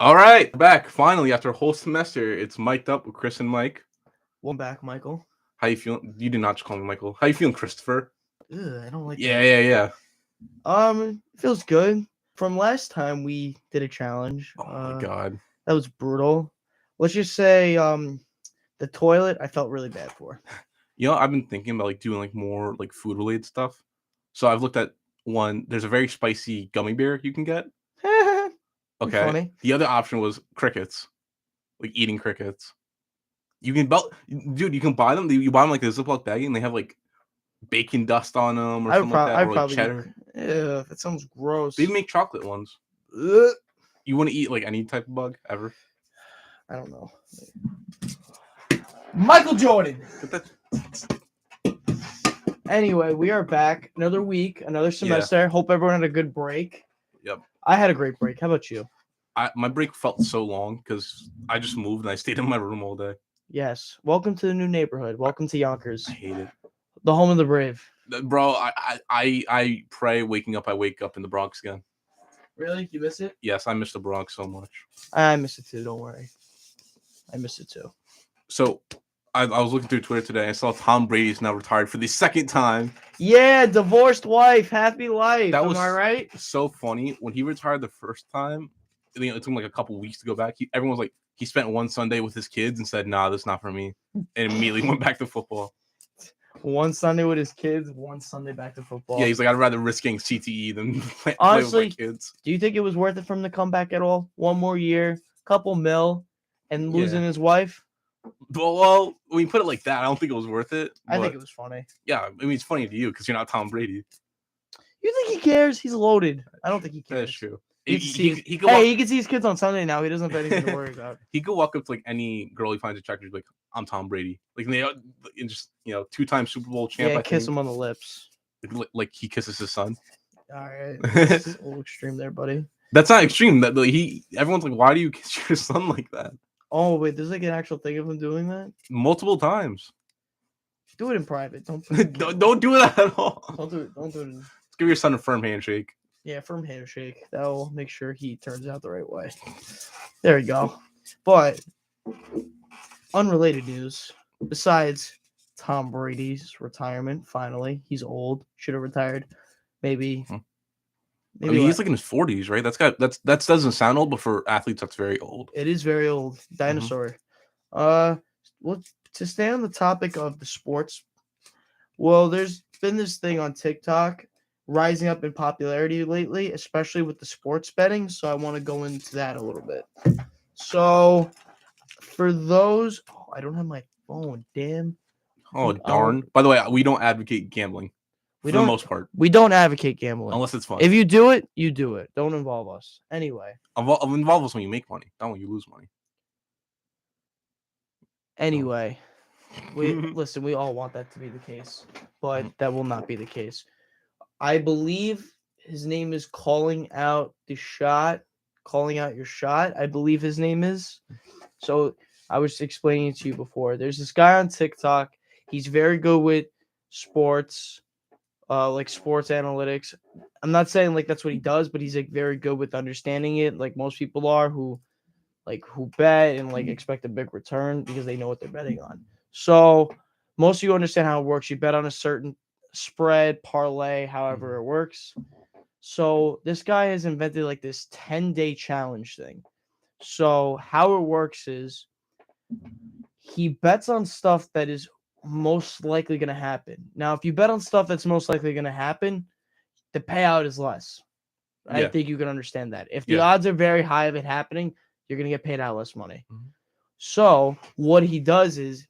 All right, back finally after a whole semester. It's mic'd up with Chris and Mike. Welcome back, Michael. How you feeling? You did not just call me Michael. How you feeling, Christopher? Ugh, I don't like Yeah, that. yeah, yeah. It feels good. From last time we did a challenge. Oh my god. That was brutal. Let's just say, the toilet I felt really bad for. I've been thinking about doing more food related stuff. So I've looked at one. There's a very spicy gummy bear you can get. You're Okay. funny. The other option was crickets, like eating crickets. You can buy, dude. You can buy them. You buy them like a Ziploc bag, and they have bacon dust on them or something like that, I or would like probably cheddar. Ew, that sounds gross. They even make chocolate ones. Ugh. You want to eat any type of bug ever? I don't know. Michael Jordan. Get that. Anyway, we are back. Another week, another semester. Hope everyone had a good break. Yep. I had a great break. How about you? My break felt so long because I just moved and I stayed in my room all day. Yes. Welcome to the new neighborhood. Welcome to Yonkers, I hate it, the home of the brave. bro. I pray waking up. I wake up in the Bronx again. Really? You miss it? Yes, I miss the Bronx so much. I miss it too. Don't worry. I miss it too. So I was looking through Twitter today. I saw Tom Brady's now retired for the second time. Yeah, divorced wife, happy life. That Am was I right? So funny when he retired the first time. It took him a couple weeks to go back. Everyone was like, he spent one Sunday with his kids and said, "Nah, that's not for me," and immediately went back to football. One Sunday with his kids, one Sunday back to football. Yeah, he's like, I'd rather risk getting CTE than play Honestly, with my kids. Do you think it was worth it for him to come back at all? One more year, couple mil, and losing his wife? Well, when you put it like that, I don't think it was worth it. I think it was funny. Yeah, I mean, it's funny to you because you're not Tom Brady. You think he cares? He's loaded. I don't think he cares. That's true. He can see his kids on Sunday now. He doesn't have anything to worry about. He could walk up to any girl he finds attractive, like, I'm Tom Brady. And just 2-time Super Bowl champ. Yeah, kiss him on the lips. Like he kisses his son. All right, that's a little extreme there, buddy. That's not extreme. That everyone's like, why do you kiss your son like that? Oh wait, there's an actual thing of him doing that multiple times. Do it in private. Don't do that at all. Don't do it. Don't do it. Let's give your son a firm handshake. Yeah, firm handshake. That'll make sure he turns out the right way. There we go. But unrelated news, besides Tom Brady's retirement, finally, he's old. Should have retired. Maybe. He's in his 40s, right? That doesn't sound old, but for athletes, that's very old. It is very old. Dinosaur. Well, to stay on the topic of the sports, well, there's been this thing on TikTok rising up in popularity lately, especially with the sports betting. So I want to go into that a little bit. So for those, I don't have my phone. Damn. Oh, darn. By the way, we don't advocate gambling. For the most part. We don't advocate gambling. Unless it's fun. If you do it, you do it. Don't involve us. Anyway. Involve us when you make money, not when you lose money. Anyway. Listen, we all want that to be the case, but that will not be the case. I believe his name is Calling Out Your Shot. I believe his name is. So I was explaining it to you before. There's this guy on TikTok. He's very good with sports, sports analytics. I'm not saying that's what he does, but he's very good with understanding it, like most people are who bet and expect a big return because they know what they're betting on. So most of you understand how it works. You bet on a certain spread, parlay, however it works. So this guy has invented this 10-day challenge thing. So how it works is he bets on stuff that is most likely going to happen. Now, if you bet on stuff that's most likely going to happen, the payout is less. I think you can understand that. If the odds are very high of it happening, you're going to get paid out less money. So what he does is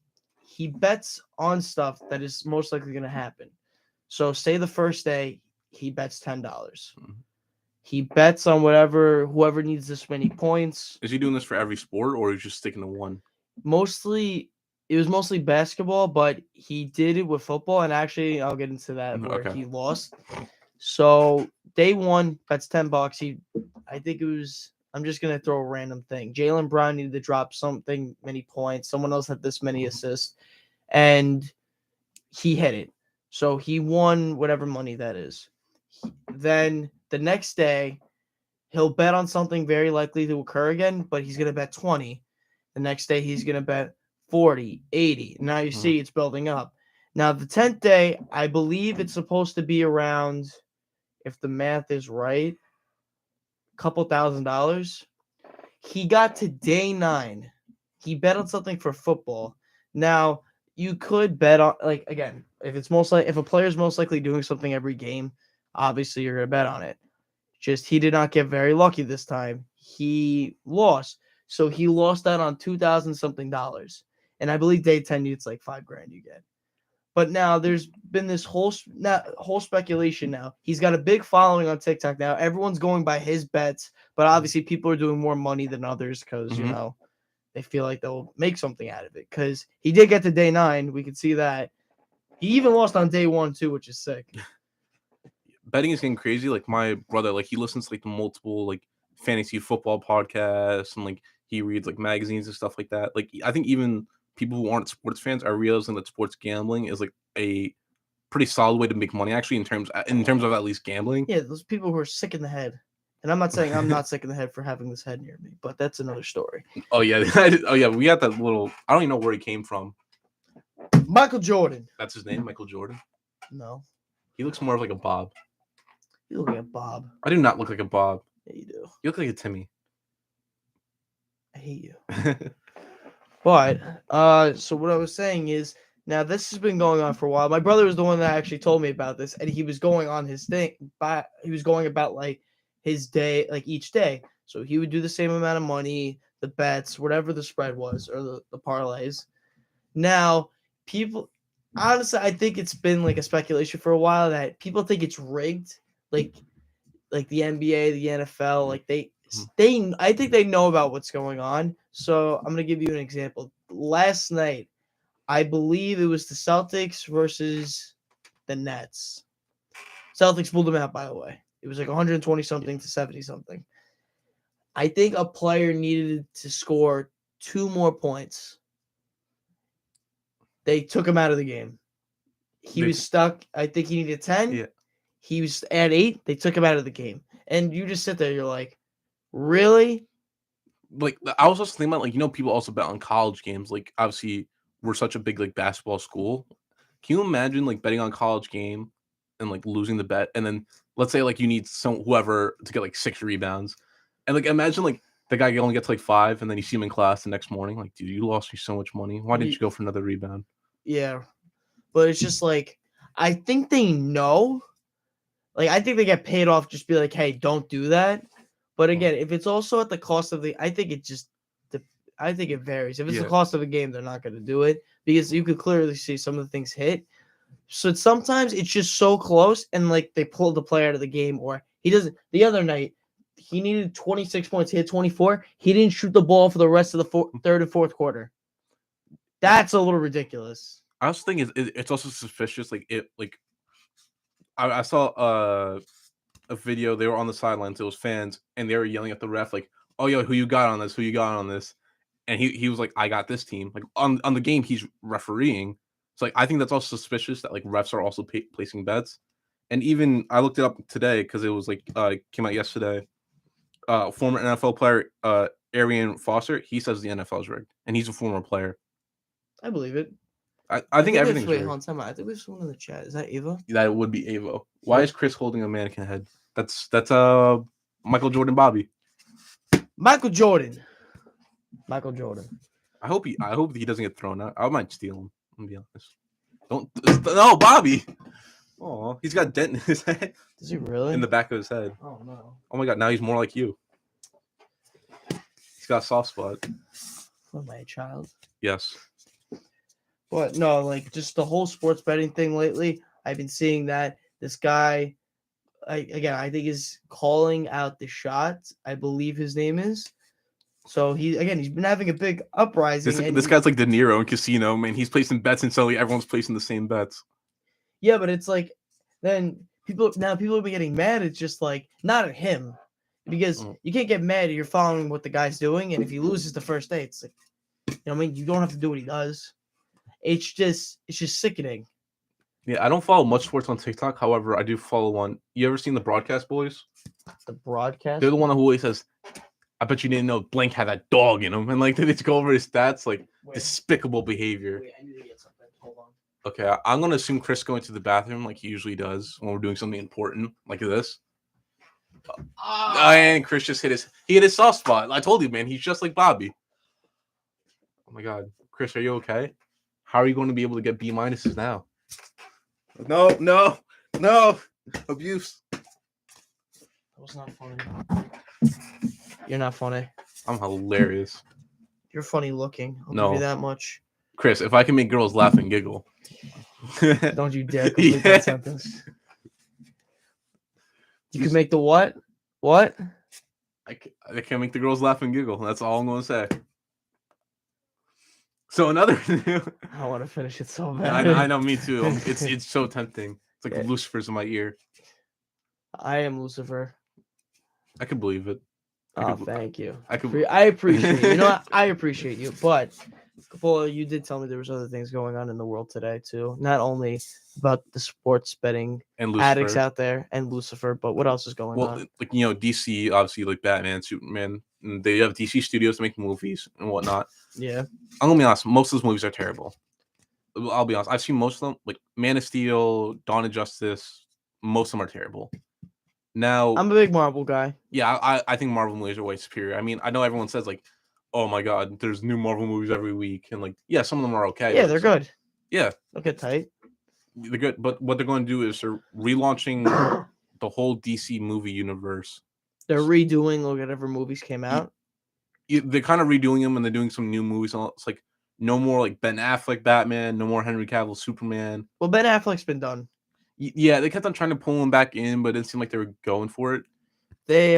he bets on stuff that is most likely going to happen. So say the first day he bets $10. He bets on whoever needs this many points. Is he doing this for every sport or is he just sticking to one? It was mostly basketball, but he did it with football. And actually, I'll get into that where he lost. So day one, bets $10. I think it was. I'm just gonna throw a random thing. Jaylen Brown needed to drop something many points. Someone else had this many assists, and he hit it. So he won whatever money that is. Then the next day, He'll bet on something very likely to occur again, but he's going to bet 20. The next day, he's going to bet 40, 80. Now you see it's building up. Now, the 10th day, I believe it's supposed to be around, if the math is right, a couple $1,000s. He got to day 9. He bet on something for football. Now, you could bet on, like, again, if a player's most likely doing something every game, obviously you're going to bet on it. Just he did not get very lucky this time. He lost. So he lost out on $2,000 something dollars. And I believe day 10 it's like $5,000 you get. But now there's been this whole speculation now. He's got a big following on TikTok now. Everyone's going by his bets, but obviously people are doing more money than others because, you know, they feel like they'll make something out of it. Because he did get to day 9. We can see that. He even lost on day 1 too, which is sick. Betting is getting crazy. Like my brother, like he listens to like the multiple like fantasy football podcasts and like he reads like magazines and stuff like that. Like I think even people who aren't sports fans are realizing that sports gambling is like a pretty solid way to make money actually in terms of at least gambling. Yeah, those people who are sick in the head. And I'm not saying I'm not sick in the head for having this head near me, but that's another story. Oh yeah. Oh yeah, we got that little I don't even know where he came from. Michael Jordan. That's his name, Michael Jordan? No. He looks more of like a Bob. You look like a Bob. I do not look like a Bob. Yeah, you do. You look like a Timmy. I hate you. But so what I was saying is now this has been going on for a while. My brother was the one that actually told me about this, and he was going on his thing, but he was going about like his day, like each day. So he would do the same amount of money, the bets, whatever the spread was, or the parlays. Now, people honestly, I think it's been like a speculation for a while that people think it's rigged, like the NBA, the NFL, like I think they know about what's going on. So I'm gonna give you an example. Last night, I believe it was the Celtics versus the Nets. Celtics pulled them out, by the way. It was like 120 something to 70 something. I think a player needed to score 2 more points. They took him out of the game. He was stuck. I think he needed 10. Yeah. He was at 8. They took him out of the game. And you just sit there. You're like, really? Like I was also thinking about like, you know, people also bet on college games. Like obviously we're such a big like basketball school. Can you imagine like betting on a college game and like losing the bet? And then let's say like you need whoever to get like 6 rebounds. And like imagine like the guy only gets like 5 and then you see him in class the next morning. Like, dude, you lost me so much money. Why didn't you go for another rebound? Yeah. But it's just like, I think they know. Like, I think they get paid off just be like, hey, don't do that. But again, if it's also at the cost of I think it varies. If it's the cost of the game, they're not going to do it because you could clearly see some of the things hit. So sometimes it's just so close and like they pulled the player out of the game or he doesn't. The other night, he needed 26 points. He had 24. He didn't shoot the ball for the rest of the third and fourth quarter. That's a little ridiculous. I also think it's also suspicious. Like I saw a video. They were on the sidelines. It was fans, and they were yelling at the ref like, "Oh, yo, who you got on this? Who you got on this?" And he was like, "I got this team." Like on the game, he's refereeing. So like I think that's also suspicious that like refs are also placing bets. And even I looked it up today because it was like came out yesterday. Former NFL player Arian Foster, he says the NFL is rigged, and he's a former player. I believe it. I think everything's rigged. Hold on, time out. I think we have someone in the chat. Is that Ava? That would be Avo. Why is Chris holding a mannequin head? That's Michael Jordan Bobby. Michael Jordan. I hope he doesn't get thrown out. I might steal him. I'm gonna be honest. No, Bobby. Oh, he's got a dent in his head. Does he really? In the back of his head. Oh no. Oh my god, now he's more like you. He's got a soft spot. What am I, a child? Yes. But no, like just the whole sports betting thing lately, I've been seeing that this guy, I think is calling out the shots. I believe his name is. So he's been having a big uprising. This guy's like De Niro in Casino, man. He's placing bets and suddenly everyone's placing the same bets. Yeah, but it's like then people are getting mad. It's just like not at him because you can't get mad if you're following what the guy's doing, and if he loses the first day, it's like, you know what I mean, you don't have to do what he does. It's just sickening. Yeah, I don't follow much sports on TikTok. However, I do follow one. You ever seen the Broadcast Boys? The broadcast. They're the one who always says, "I bet you didn't know Blank had that dog in him," and like they just go over his stats, like despicable behavior. Wait, I need to get something. Hold on. Okay, I'm gonna assume Chris going to the bathroom like he usually does when we're doing something important like this. And Chris just hit his soft spot. I told you, man, he's just like Bobby. Oh my god, Chris, are you okay? How are you going to be able to get B minuses now? No, abuse. That was not funny. You're not funny. I'm hilarious. You're funny looking. I'll No. give you that much. Chris, if I can make girls laugh and giggle. Don't you dare complete that sentence. You can make the what? What? I can't make the girls laugh and giggle. That's all I'm going to say. So another. I want to finish it so I bad. know, me too. It's so tempting. It's like Yeah. Lucifer's in my ear. I am Lucifer. I can believe it. Oh, thank you. I could. I appreciate you. You know what? I appreciate you. But, Capola, you did tell me there was other things going on in the world today, too. Not only about the sports betting And Lucifer. addicts out there and Lucifer, but what else is going on? Well, like DC, obviously, like Batman, Superman. And they have DC Studios to make movies and whatnot. Yeah. I'm gonna be honest. Most of those movies are terrible. I'll be honest. I've seen most of them. Like Man of Steel, Dawn of Justice. Most of them are terrible. Now, I'm a big Marvel guy. yeah, I think Marvel movies are way superior. I mean, I know everyone says like, "Oh my God, there's new Marvel movies every week," and like, yeah, some of them are okay. Yeah, they're good. Yeah, They'll get tight. they're good. But what they're going to do is they're relaunching the whole DC movie universe. They're redoing whatever movies came out. They're kind of redoing them, and they're doing some new movies. It's like no more like Ben Affleck Batman, no more Henry Cavill Superman. Well, Ben Affleck's been done. Yeah, they kept on trying to pull him back in, but it didn't seem like they were going for it. They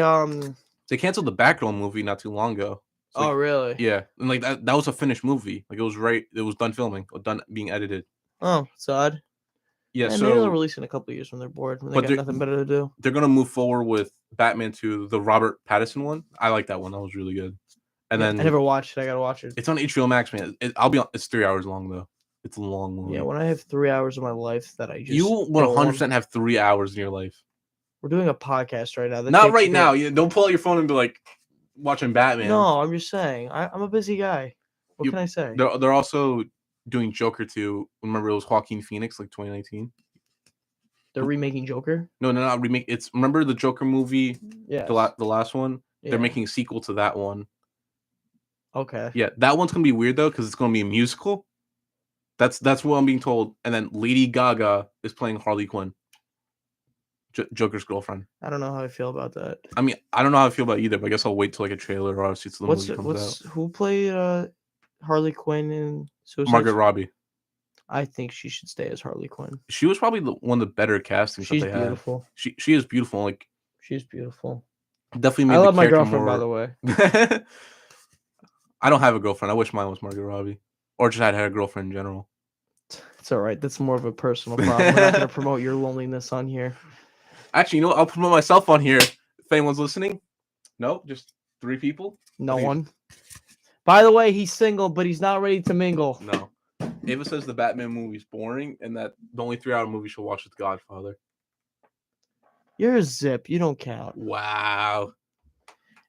canceled the Batgirl movie not too long ago. Oh, like, really? Yeah, and like that was a finished movie. Like it was done filming, or done being edited. Oh, it's odd. Yeah, maybe they'll release in a couple of years when they're bored, when they got nothing better to do. They're gonna move forward with Batman 2, the Robert Pattinson one. I like that one. That was really good. And then I never watched it. I gotta watch it. It's on HBO Max, man. It's 3 hours long though. It's a long movie. Yeah, when I have 3 hours of my life that I just you 100% have 3 hours in your life. We're doing a podcast right now. Not right now. You don't pull out your phone and be like watching Batman. No, I'm just saying. I'm a busy guy. What can I say? They're also doing Joker 2. Remember it was Joaquin Phoenix, like 2019. They're remaking Joker? No, not remake. It's remember the Joker movie? Yeah. The last one. Yeah. They're making a sequel to that one. Okay. Yeah, that one's gonna be weird though because it's gonna be a musical. That's what I'm being told. And then Lady Gaga is playing Harley Quinn, Joker's girlfriend. I don't know how I feel about that. I mean, I don't know how I feel about either, but I guess I'll wait till like a trailer or obviously till the movie comes out. Who played Harley Quinn in Suicide Margaret Robbie. I think she should stay as Harley Quinn. She was probably one of the better castings. She's beautiful. She is beautiful. Like she's beautiful. Definitely made I love my girlfriend, by the way. I don't have a girlfriend. I wish mine was Margaret Robbie, or just had a girlfriend in general. It's all right. That's more of a personal problem. We're not going to promote your loneliness on here. Actually, you know what? I'll promote myself on here. If anyone's listening, no, just 3 people. No one. By the way, he's single, but he's not ready to mingle. No. Ava says the Batman movie's boring, and that the only 3-hour movie she'll watch is Godfather. You're a zip. You don't count. Wow.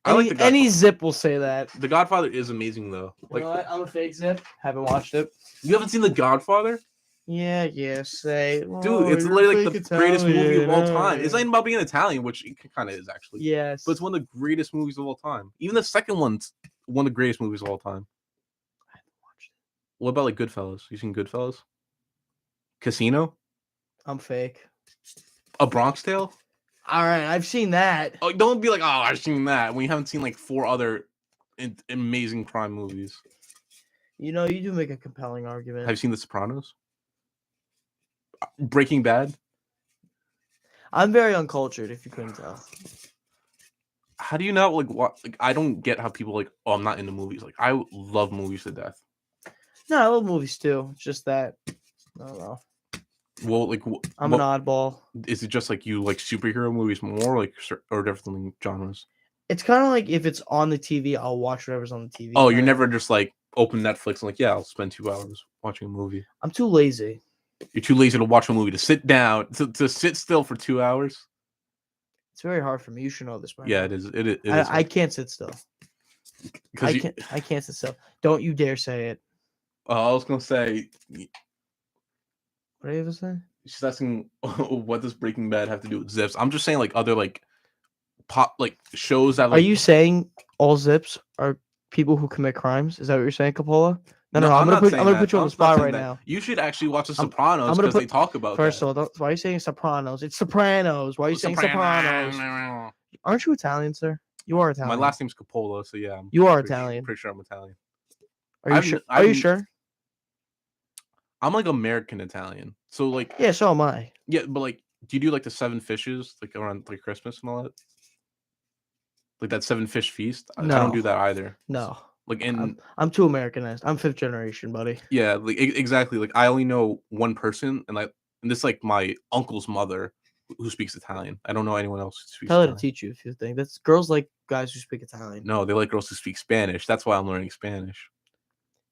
Any zip will say that. The Godfather is amazing, though. Like, you know what? I'm a fake zip. Haven't watched it. You haven't seen The Godfather? Yeah, say. Dude, it's literally like the greatest movie of all time. It's not even about being Italian, which it kind of is, actually. Yes. But it's one of the greatest movies of all time. Even the second one's one of the greatest movies of all time. I haven't watched it. What about, like, Goodfellas? You seen Goodfellas? Casino? I'm fake. A Bronx Tale? All right, I've seen that. Oh, don't be like, oh, I've seen that when you haven't seen like 4 other amazing crime movies. You know, you do make a compelling argument. Have you seen The Sopranos? Breaking Bad? I'm very uncultured, if you couldn't tell. How do you not like what? Like, I don't get how people like. Oh, I'm not into movies. Like, I love movies to death. No, I love movies too. It's just that I don't know. Well, like I'm an oddball. Is it just like you like superhero movies more, like or different genres? It's kind of like if it's on the TV, I'll watch whatever's on the TV. Oh, you're never just like open Netflix and like, yeah, I'll spend 2 hours watching a movie. I'm too lazy. You're too lazy to watch a movie, to sit down, to sit still for 2 hours. It's very hard for me. You should know this by Yeah, now. it is. It is I can't sit still. because I can't sit still. Don't you dare say it. I was gonna say, What are you ever saying? she's asking what does Breaking Bad have to do with Zips. I'm just saying like other like pop like shows that Are like. you saying all Zips are people who commit crimes? Is that what you're saying, Capola? No. I'm not I'm saying gonna that. put you on I'm the not spot saying right that. now. You should actually watch The I'm Sopranos gonna because put- they talk about First that. of all, why are you saying Sopranos? It's Sopranos. Why are you saying Sopranos? Aren't you Italian, sir? You are Italian. My last name's Coppola, so yeah. You are pretty Italian. Pretty sure I'm Italian. Are you sure? Are you sure? I'm like American Italian. So like Yeah, so am I. yeah, but like do you do like the 7 fishes like around like Christmas and all that? Like that 7 fish feast? I don't No. do that either. No. Like in I'm too Americanized. I'm 5th generation, buddy. yeah, like exactly. Like I only know one person and this like my uncle's mother who speaks Italian. I don't know anyone else who speaks Tell her to Italian. teach you if you think that's girls like guys who speak Italian. No, they like girls who speak Spanish. That's why I'm learning Spanish.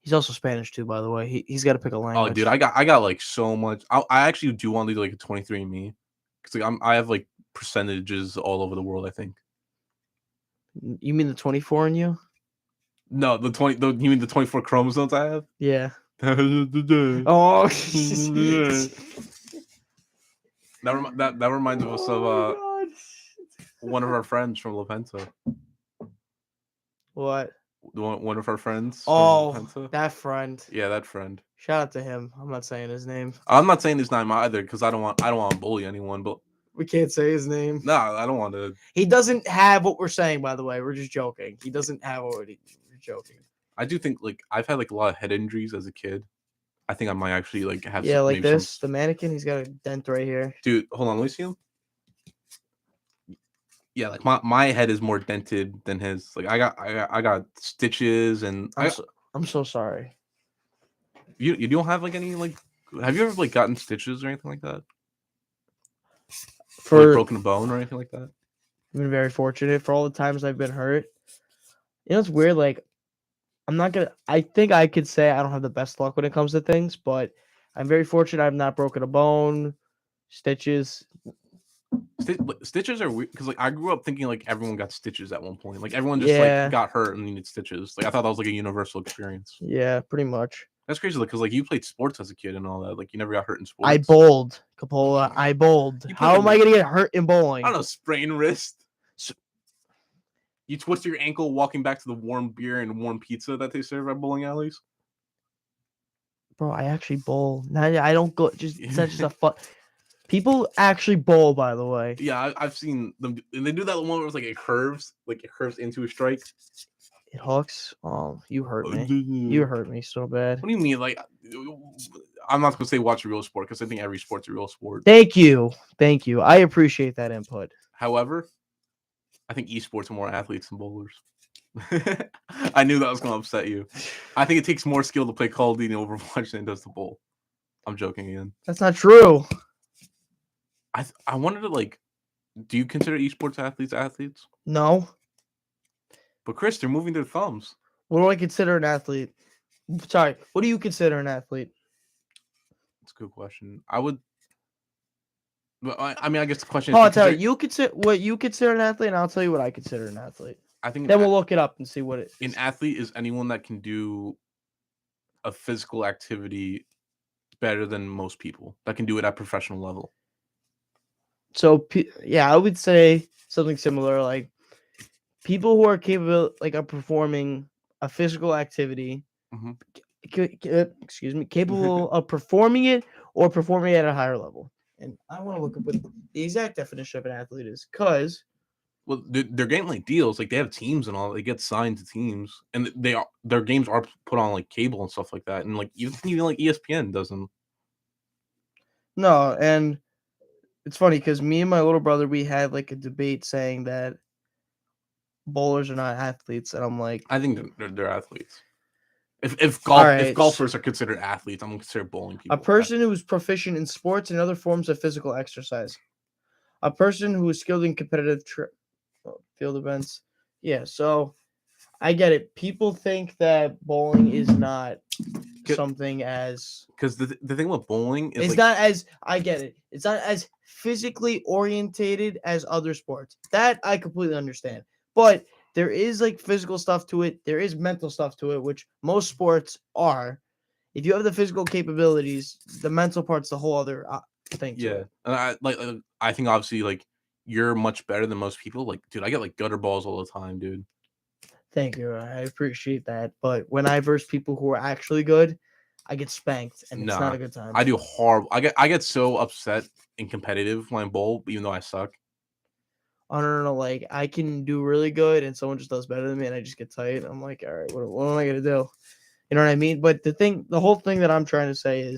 He's also Spanish too, by the way. He's got to pick a language. Oh, dude, I got like so much. I actually do want to do like a 23andMe because like I have like percentages all over the world. I think. You mean the 24 in you? No, you mean the 24 chromosomes I have? Yeah. Oh, Oh. that reminds us of God. one of our friends from Lepenta. What? One of our friends. Oh, from Lepenta. that friend. Yeah, that friend. Shout out to him. I'm not saying his name. I'm not saying his name either because I don't want to bully anyone. But We can't say his name. nah, I don't want to. He doesn't have what we're saying, by the way. We're just joking. He doesn't have what we're joking. I do think like I've had like a lot of head injuries as a kid. I think I might actually like have like maybe this. The mannequin, he's got a dent right here. Dude, hold on, let me see him. Yeah, like my head is more dented than his. Like I got stitches and I'm so sorry. You don't have like any like have you ever like gotten stitches or anything like that? Or, like, broken a bone or anything like that? I've been very fortunate for all the times I've been hurt. You know, it's weird. Like, I think I could say I don't have the best luck when it comes to things, but I'm very fortunate I've not broken a bone, stitches. Stitches are weird because like I grew up thinking like everyone got stitches at one point. Like everyone just Yeah. like got hurt and needed stitches. Like I thought that was like a universal experience. Yeah, pretty much. That's crazy because like you played sports as a kid and all that. Like you never got hurt in sports. I bowled, Capola. I bowled. You How played am I gonna get hurt in bowling? I don't know, sprain wrist. You twist your ankle walking back to the warm beer and warm pizza that they serve at bowling alleys. Bro, I actually bowl. Now I don't go. It's not just a fun. People actually bowl, by the way. Yeah, I've seen them, and they do that one where it's like it curves into a strike. It hooks. Oh, you hurt me. You hurt me so bad. What do you mean? Like, I'm not gonna say watch a real sport because I think every sport's a real sport. Thank you. I appreciate that input. However, I think esports are more athletes than bowlers. I knew that was gonna upset you. I think it takes more skill to play Call of Duty and Overwatch than it does to bowl. I'm joking again. That's not true. I wanted to like, do you consider esports athletes? No. But Chris, they're moving their thumbs. What do I consider an athlete? Sorry, what do you consider an athlete? That's a good question. I would. But I mean, I guess the question is. Oh, I'll tell you. You consider what you consider an athlete, and I'll tell you what I consider an athlete. I think then we'll look it up and see what it is. An athlete is anyone that can do a physical activity better than most people. That can do it at professional level. So yeah, I would say something similar, like people who are capable, like, of performing a physical activity. Mm-hmm. Capable of performing it or performing it at a higher level. And I want to look up what the exact definition of an athlete is, because well, they're getting like deals, like they have teams and all. They get signed to teams, and their games are put on like cable and stuff like that, and like even like ESPN does them. No, and it's funny because me and my little brother, we had like a debate saying that bowlers are not athletes, and I'm like, I think they're athletes. If if golfers are considered athletes, I'm gonna consider bowling people. A person who is proficient in sports and other forms of physical exercise. A person who is skilled in competitive field events. Yeah, so I get it. People think that bowling is not something as because the thing with bowling is it's like not as I get it. It's not as physically orientated as other sports. That I completely understand. But there is like physical stuff to it. There is mental stuff to it, which most sports are. If you have the physical capabilities, the mental part's the whole other thing to yeah, it. and I think obviously like you're much better than most people. Like, dude, I get like gutter balls all the time, dude. Thank you. I appreciate that. But when I verse people who are actually good, I get spanked, and it's not Nah, a good time. I do horrible. I get so upset and competitive when I bowl, even though I suck. I don't know, like I can do really good, and someone just does better than me, and I just get tight. I'm like, all right, what am I gonna do? You know what I mean? But the whole thing that I'm trying to say is,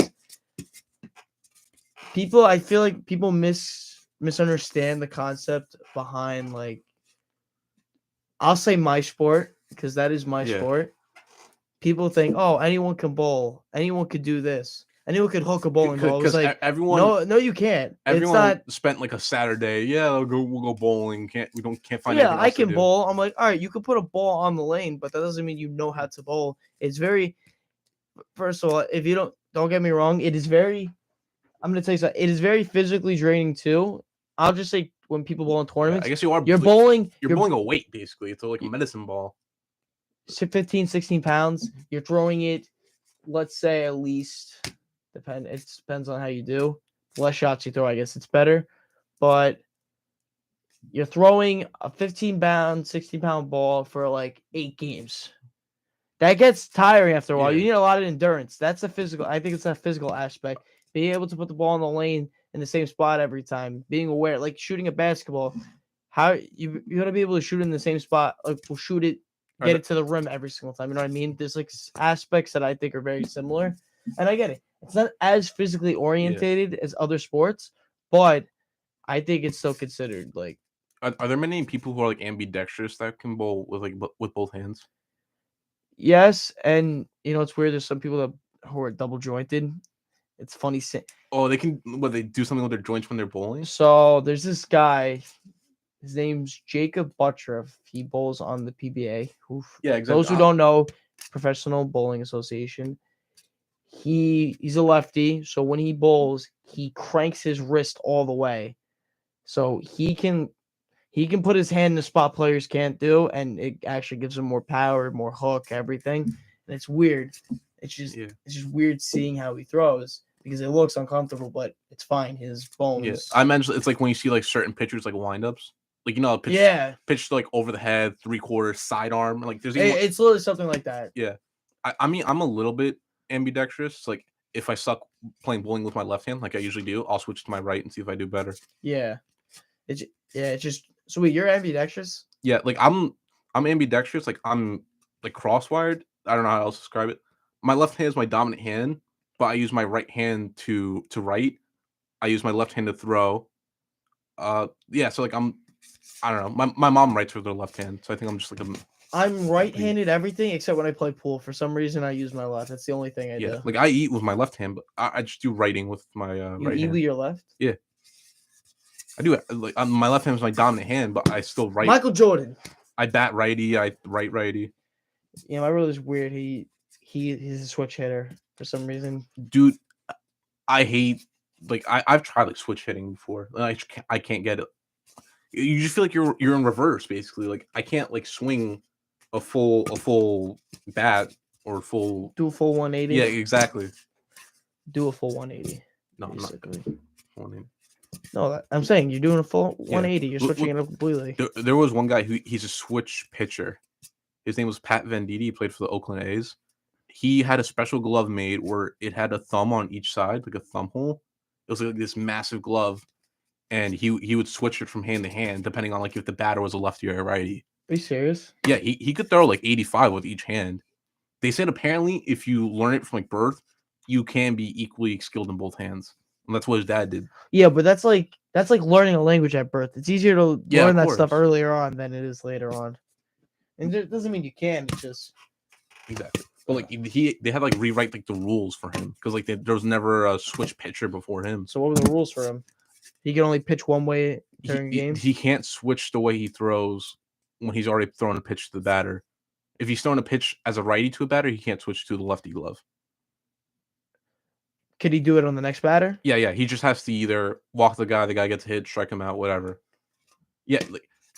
people. I feel like people misunderstand the concept behind like, I'll say my sport because that is my Yeah. sport. People think, oh, anyone can bowl, anyone could do this, anyone could hook a bowling ball. It was Because like, everyone no, you can't. It's everyone not. spent like a Saturday. Yeah, we'll go bowling. Can't find Yeah, anything I else to can do. bowl. I'm like, all right, you could put a ball on the lane, but that doesn't mean you know how to bowl. It's very, first of all, if you don't get me wrong, it is very, I'm gonna tell you something. It is very physically draining too. I'll just say when people bowl in Yeah, tournaments, I guess you are. you're Like, bowling, you're bowling a weight basically. It's like a medicine ball. 15, 16 pounds. You're throwing it, let's say at least, it depends on how you do. The less shots you throw, I guess it's better. But you're throwing a 15-pound, 16-pound ball for like 8 games. That gets tiring after a while. Yeah. You need a lot of endurance. That's a physical. I think it's a physical aspect. Being able to put the ball in the lane in the same spot every time. Being aware, like shooting a basketball, how you got to be able to shoot in the same spot. Like we'll shoot it, get it to the rim every single time. You know what I mean? There's like aspects that I think are very similar, and I get it. It's not as physically orientated as other sports, but I think it's still considered like. Are there many people who are like ambidextrous that can bowl with like with both hands? Yes, and it's weird. There's some people who are double jointed. It's funny. Oh, they can. What, they do something with their joints when they're bowling? So there's this guy. His name's Jacob Buttroff. He bowls on the PBA. Yeah, exactly. Those who don't know, Professional Bowling Association. He's a lefty, so when he bowls, he cranks his wrist all the way, so he can put his hand in the spot players can't do, and it actually gives him more power, more hook, everything. And it's weird. It's just weird seeing how he throws because it looks uncomfortable, but it's fine. His bones. Yeah, I mentioned it's like when you see like certain pitchers like windups, like pitch like over the head, 3/4 sidearm, like there's even it's literally something like that. Yeah, I mean I'm a little bit ambidextrous. Like if I suck playing bowling with my left hand, like I usually do, I'll switch to my right and see if I do better. Yeah, it's just so wait, you're ambidextrous? Yeah, like I'm ambidextrous. Like I'm like crosswired. I don't know how else to describe it. My left hand is my dominant hand, but I use my right hand to write. I use my left hand to throw. Yeah, so like I don't know. My mom writes with her left hand, so I think I'm just like I'm right-handed everything except when I play pool. For some reason, I use my left. That's the only thing I do. Like I eat with my left hand, but I just do writing with my You right eat hand. with your left? Yeah, I do. Like my left hand is my dominant hand, but I still write. Michael Jordan. I bat righty. I write righty. Yeah, my brother's weird. He's a switch hitter for some reason. Dude, I hate I've tried like switch hitting before. I can't get it. You just feel like you're in reverse basically. Like I can't like swing a full bat or full Do a full 180. Yeah, exactly. Do a full 180. No, basically. I'm not 180. No, I'm saying you're doing a full 180. You're switching it up completely. There was one guy he's a switch pitcher. His name was Pat Venditti. He played for the Oakland A's. He had a special glove made where it had a thumb on each side, like a thumb hole. It was like this massive glove, and he would switch it from hand to hand depending on like if the batter was a lefty or a righty. Are you serious? Yeah, he could throw like 85 with each hand. They said apparently if you learn it from like birth, you can be equally skilled in both hands. And that's what his dad did. Yeah, but that's like learning a language at birth. It's easier to learn that stuff earlier on than it is later on. And it doesn't mean you can. It's just exactly. But like they had like rewrite like the rules for him because like there was never a switch pitcher before him. So what were the rules for him? He can only pitch one way during games. He can't switch the way he throws when he's already thrown a pitch to the batter. If he's throwing a pitch as a righty to a batter, he can't switch to the lefty glove. Could he do it on the next batter? Yeah. He just has to either walk the guy gets hit, strike him out, whatever. Yeah,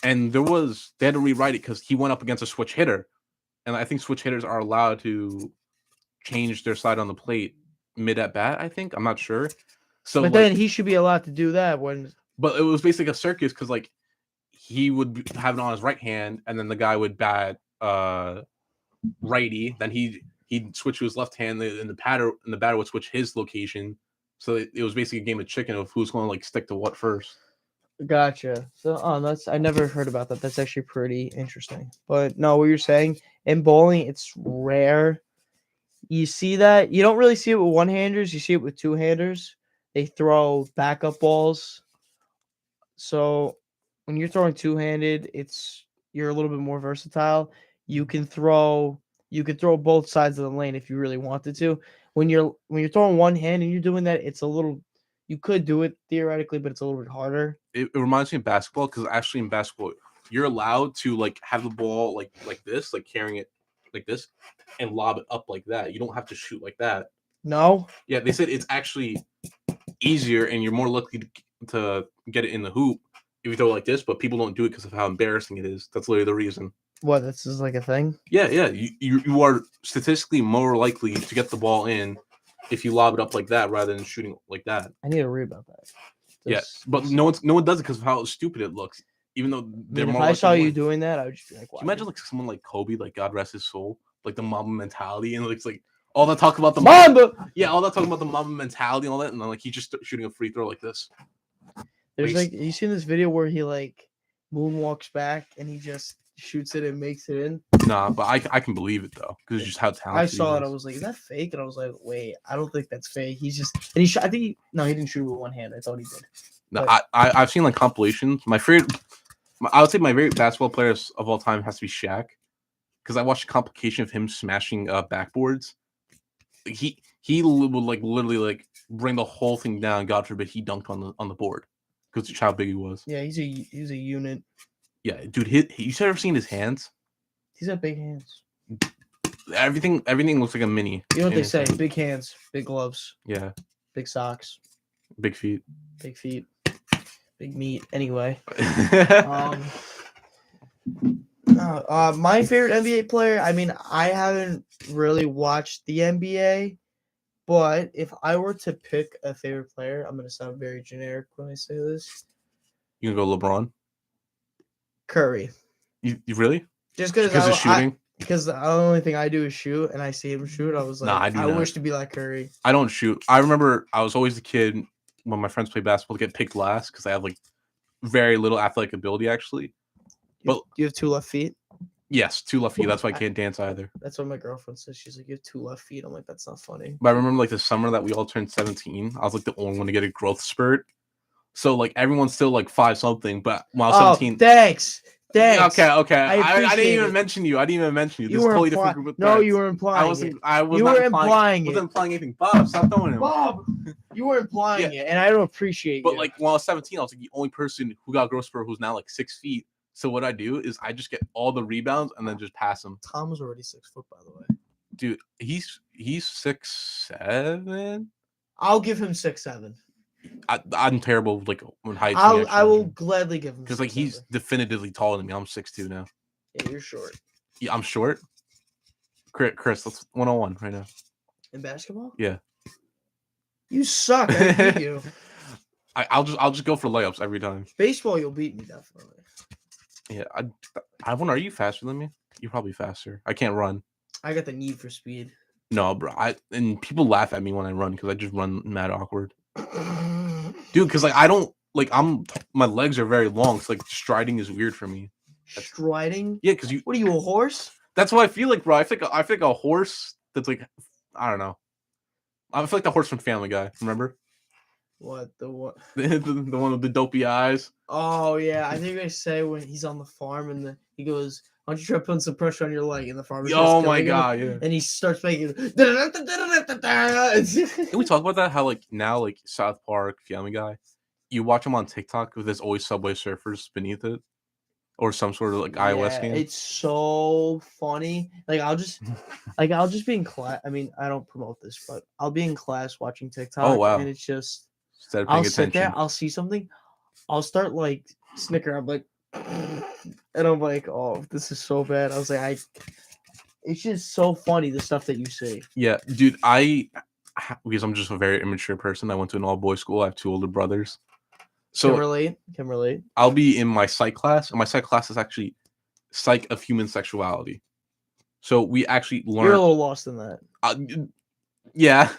and they had to rewrite it because he went up against a switch hitter, and I think switch hitters are allowed to change their side on the plate mid at bat. I think I'm not sure. So, but then he should be allowed to do that when. But it was basically a circus because like he would have it on his right hand, and then the guy would bat righty. Then he'd switch to his left hand, and the batter would switch his location. So it was basically a game of chicken of who's going to like stick to what first. Gotcha. So, I never heard about that. That's actually pretty interesting. But no, what you're saying in bowling, it's rare. You see that you don't really see it with one-handers. You see it with two-handers. They throw backup balls. So when you're throwing two-handed, you're a little bit more versatile. You can throw both sides of the lane if you really wanted to. When you're throwing one hand and you're doing that, you could do it theoretically, but it's a little bit harder. It reminds me of basketball because actually in basketball, you're allowed to like have the ball like this, like carrying it like this, and lob it up like that. You don't have to shoot like that. No. Yeah, they said it's actually easier and you're more likely to get it in the hoop if you throw it like this, but people don't do it because of how embarrassing it is. That's literally the reason. What? This is like a thing? Yeah. You are statistically more likely to get the ball in if you lob it up like that rather than shooting like that. I need to read about that. But no one does it because of how stupid it looks. Even though they're if more. I saw you doing that, I would just be like, "Wow." Can you imagine like someone like Kobe, like God rest his soul, like the Mamba mentality, and it's like all that talk about the Mamba. Yeah, all that talking about the Mamba mentality and all that, and then like he's just shooting a free throw like this. There's like you seen this video where he like moonwalks back and he just shoots it and makes it in. Nah, but I can believe it though because it's just how talented. I saw it. I was like, "Is that fake?" And I was like, "Wait, I don't think that's fake." He's just and he shot. I think he didn't shoot with one hand. I thought he did. No, I've seen like compilations. I would say my favorite basketball players of all time has to be Shaq, because I watched a complication of him smashing backboards. He would like literally like bring the whole thing down. God forbid he dunked on the board because of how big he was. Yeah, he's a unit. Yeah, dude. You ever seen his hands? He's got big hands. Everything looks like a mini. You know what they say? Big hands, big gloves. Yeah. Big socks. Big feet. Big feet. Big meat. Anyway. My favorite NBA player. I mean, I haven't really watched the NBA, but if I were to pick a favorite player, I'm gonna sound very generic when I say this. You can go LeBron. Curry. You really? Just because of shooting. Because the only thing I do is shoot, and I see him shoot. I was like, I wish to be like Curry. I don't shoot. I remember I was always the kid when my friends played basketball to get picked last because I have like very little athletic ability actually. But you have 2 left feet. Yes, 2 left feet. That's why I can't dance either. That's what my girlfriend says. She's like, "You have 2 left feet." I'm like, "That's not funny." But I remember like the summer that we all turned 17. I was like the only one to get a growth spurt. So like everyone's still like 5 something, but when I was 17. Thanks. Okay. I didn't even mention you. This is a totally different group of friends. No, you were implying. I wasn't implying anything. Bob, stop throwing him. Bob, you were implying it, and I don't appreciate it. But like when I was 17, I was like the only person who got growth spurt who's now like 6 feet. So what I do is I just get all the rebounds and then just pass them. Tom was already 6 foot, by the way. Dude, he's 6'7". I'll give him 6'7". I'm terrible like when height. I will gladly give him because like he's definitively taller than me. I'm 6'2" now. Yeah, you're short. Yeah, I'm short. Chris, let's 1-on-1 right now. In basketball? Yeah. You suck. I beat you. I'll just go for layups every time. Baseball, you'll beat me definitely. Yeah, I wonder, are you faster than me? You're probably faster. I can't run. I got the need for speed. No, bro. And people laugh at me when I run because I just run mad awkward. Dude, because like I don't like my legs are very long, so like striding is weird for me. Striding? Yeah, because what are you, a horse? That's what I feel like, bro. I feel like a horse that's like, I don't know. I feel like the horse from Family Guy. Remember? What the what? the one with the dopey eyes. Oh yeah, I think they say when he's on the farm and he goes, "Why don't you try putting some pressure on your leg?" And the farmer. Oh my god! Yeah. And he starts making. Can we talk about that? How like now like South Park, Family Guy, you watch them on TikTok with there's always Subway Surfers beneath it. or some sort of like iOS game. It's so funny. Like I'll just be in class. I mean, I don't promote this, but I'll be in class watching TikTok, wow. and it's just Instead of I'll paying sit there, attention. I'll see something, I'll start like snicker. I'm like, and I'm like, oh, this is so bad. I was like, it's just so funny the stuff that you see. Yeah, dude, because I'm just a very immature person. I went to an all boys school. I have 2 older brothers. So Can relate. I'll be in my psych class, and my psych class is actually psych of human sexuality. So we actually learn. You're a little lost in that. Yeah,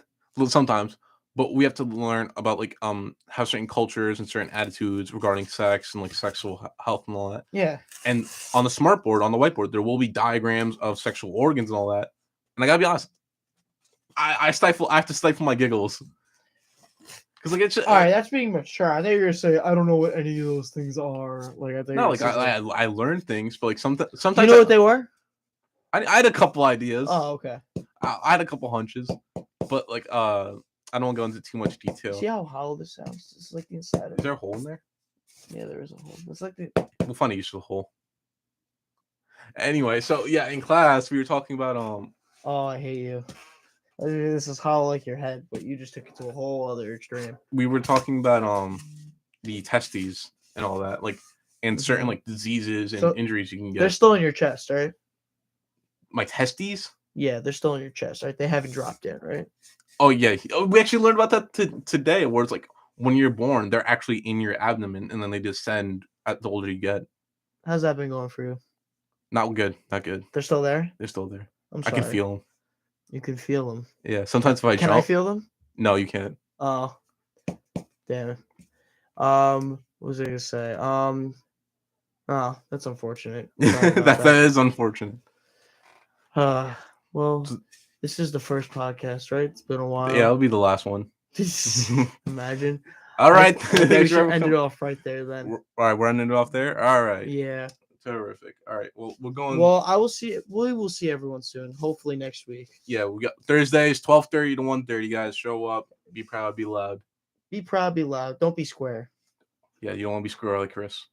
sometimes, but we have to learn about like how certain cultures and certain attitudes regarding sex and like sexual health and all that. Yeah. And on the smart board, on the whiteboard, there will be diagrams of sexual organs and all that. And I gotta be honest, I have to stifle my giggles. Because like it's just, all right, that's being mature. I thought you were gonna say I don't know what any of those things are. Like I think no, like I learned things, but like sometimes you know what they were. I had a couple ideas. Oh, okay. I had a couple hunches, but like I don't want to go into too much detail. See how hollow this sounds? This is like the inside of it. Is there a hole in there? Yeah, there is a hole. It's like the. We'll find a useful hole. Anyway, so yeah, in class we were talking about Oh, I hate you. This is hollow like your head, but you just took it to a whole other extreme. We were talking about the testes and all that, like, and certain like diseases and injuries you can get. They're still in your chest, right? My testes? Yeah, they're still in your chest, right? They haven't dropped yet, right? Oh yeah. Oh, we actually learned about that today, where it's like when you're born, they're actually in your abdomen, and then they descend at the older you get. How's that been going for you? Not good. Not good. They're still there? They're still there. I'm sorry. I can feel them. You can feel them. Yeah. Sometimes if I Can jump, I feel them? No, you can't. Oh, damn it. What was I gonna say? Oh, that's unfortunate. that is unfortunate. Well, this is the first podcast, right? It's been a while. Yeah, it'll be the last one. Imagine. All right. I should end it off right there then. All right, we're ending it off there. All right. Yeah. Terrific. All right. Well, we're going. Well, we will see everyone soon. Hopefully next week. Yeah, we got Thursdays, 12:30 to 1:30. Guys, show up. Be proud. Be loud. Be proud. Be loud. Don't be square. Yeah, you don't want to be squirrely, Chris.